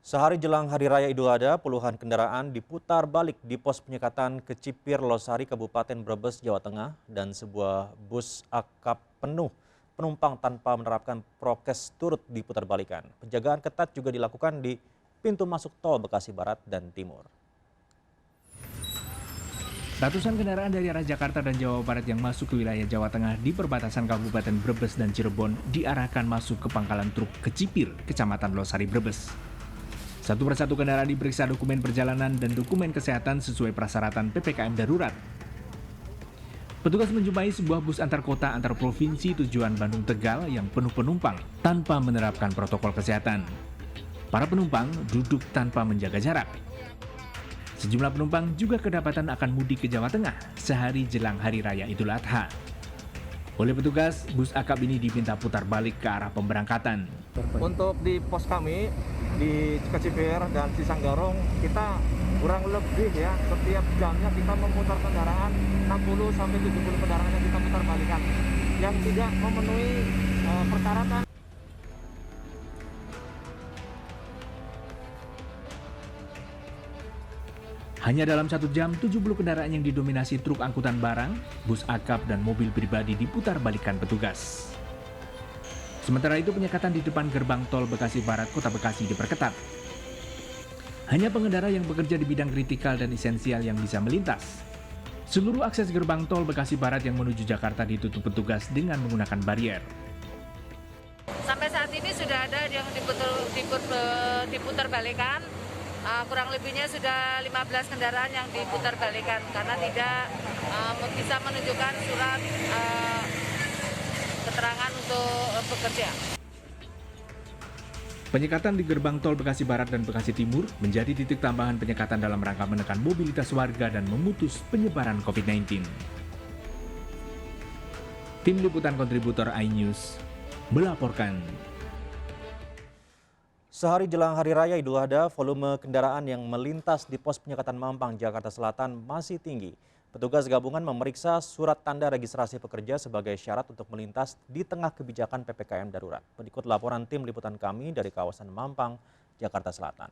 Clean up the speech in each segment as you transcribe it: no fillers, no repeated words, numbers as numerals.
Sehari jelang Hari Raya Idul Adha, puluhan kendaraan diputar balik di pos penyekatan Kecipir, Losari, Kabupaten Brebes, Jawa Tengah, dan sebuah bus akap penuh penumpang tanpa menerapkan prokes turut diputar balikan. Penjagaan ketat juga dilakukan di pintu masuk tol Bekasi Barat dan Timur. Ratusan kendaraan dari arah Jakarta dan Jawa Barat yang masuk ke wilayah Jawa Tengah di perbatasan Kabupaten Brebes dan Cirebon diarahkan masuk ke pangkalan truk Kecipir, Kecamatan Losari, Brebes. Satu persatu kendaraan diperiksa dokumen perjalanan dan dokumen kesehatan sesuai persyaratan PPKM darurat. Petugas menjumpai sebuah bus antar kota antar provinsi tujuan Bandung Tegal yang penuh penumpang tanpa menerapkan protokol kesehatan. Para penumpang duduk tanpa menjaga jarak. Sejumlah penumpang juga kedapatan akan mudik ke Jawa Tengah sehari jelang Hari Raya Idul Adha. Oleh petugas, bus akap ini diminta putar balik ke arah pemberangkatan. Untuk di pos kami di Kecipir dan Cisanggarung, kita kurang lebih ya setiap jamnya kita memutar kendaraan 60-70 kendaraan yang kita putar balikan yang tidak memenuhi persyaratan. Hanya dalam 1 jam, 70 kendaraan yang didominasi truk angkutan barang, bus akap, dan mobil pribadi diputar balikan petugas. Sementara itu, penyekatan di depan gerbang tol Bekasi Barat, Kota Bekasi diperketat. Hanya pengendara yang bekerja di bidang kritikal dan esensial yang bisa melintas. Seluruh akses gerbang tol Bekasi Barat yang menuju Jakarta ditutup petugas dengan menggunakan barier. Sampai saat ini sudah ada yang diputar balikan. Kurang lebihnya sudah 15 kendaraan yang diputar balikan karena tidak bisa menunjukkan surat keterangan untuk bekerja. Penyekatan di gerbang tol Bekasi Barat dan Bekasi Timur menjadi titik tambahan penyekatan dalam rangka menekan mobilitas warga dan memutus penyebaran COVID-19. Tim Liputan Kontributor iNews melaporkan. Sehari jelang Hari Raya Idul Adha, volume kendaraan yang melintas di pos penyekatan Mampang, Jakarta Selatan masih tinggi. Petugas gabungan memeriksa surat tanda registrasi pekerja sebagai syarat untuk melintas di tengah kebijakan PPKM darurat. Berikut laporan tim liputan kami dari kawasan Mampang, Jakarta Selatan.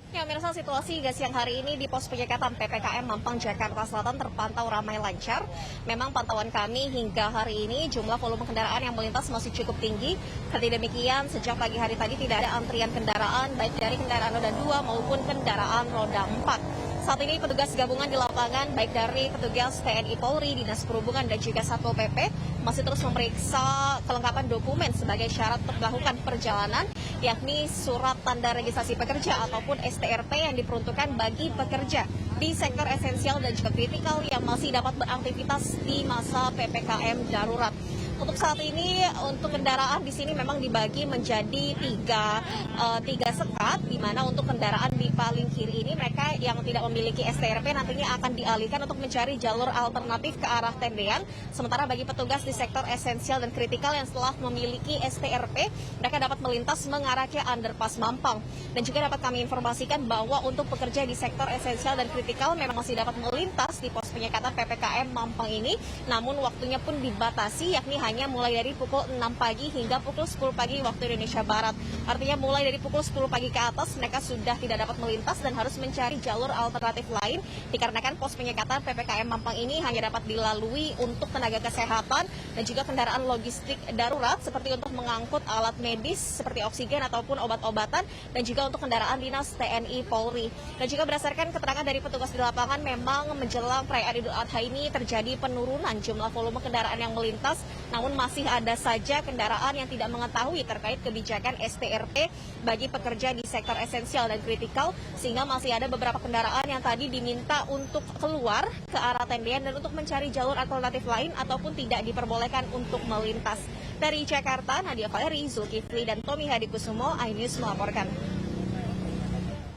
Ya, pemirsa, situasi hingga siang hari ini di pos penyekatan PPKM Mampang, Jakarta Selatan terpantau ramai lancar. Memang pantauan kami hingga hari ini jumlah volume kendaraan yang melintas masih cukup tinggi. Ketika demikian, sejak pagi hari tadi tidak ada antrian kendaraan baik dari kendaraan roda 2 maupun kendaraan roda 4. Saat ini petugas gabungan di lapangan, baik dari petugas TNI Polri, Dinas Perhubungan, dan juga Satpol PP, masih terus memeriksa kelengkapan dokumen sebagai syarat untuk melakukan perjalanan, yakni surat tanda registrasi pekerja ataupun STRP yang diperuntukkan bagi pekerja di sektor esensial dan juga kritikal yang masih dapat beraktivitas di masa PPKM darurat. Untuk saat ini, untuk kendaraan di sini memang dibagi menjadi tiga sekat, di mana untuk kendaraan di paling kiri ini mereka yang tidak memiliki STRP nantinya akan dialihkan untuk mencari jalur alternatif ke arah tendean. Sementara bagi petugas di sektor esensial dan kritikal yang setelah memiliki STRP, mereka dapat melintas mengarah ke underpass Mampang. Dan juga dapat kami informasikan bahwa untuk pekerja di sektor esensial dan kritikal memang masih dapat melintas di pos penyekatan PPKM Mampang ini, namun waktunya pun dibatasi, yakni hanya mulai dari pukul 6 pagi hingga pukul 10 pagi waktu Indonesia Barat. Artinya mulai dari pukul 10 pagi ke atas mereka sudah tidak dapat melintas dan harus mencari jalur alternatif lain dikarenakan pos penyekatan PPKM Mampang ini hanya dapat dilalui untuk tenaga kesehatan dan juga kendaraan logistik darurat seperti untuk mengangkut alat medis seperti oksigen ataupun obat-obatan dan juga untuk kendaraan dinas TNI Polri. Dan juga berdasarkan keterangan dari petugas di lapangan, memang menjelang perayaan Idul Adha ini terjadi penurunan jumlah volume kendaraan yang melintas, namun masih ada saja kendaraan yang tidak mengetahui terkait kebijakan STRP bagi pekerja di sektor esensial dan kritikal, sehingga masih ada beberapa kendaraan yang tadi diminta untuk keluar ke arah tendean dan untuk mencari jalur alternatif lain ataupun tidak diperbolehkan untuk melintas. Dari Jakarta, Nadia Valeri, Zulkifli, dan Tommy Hadikusumo, iNews melaporkan.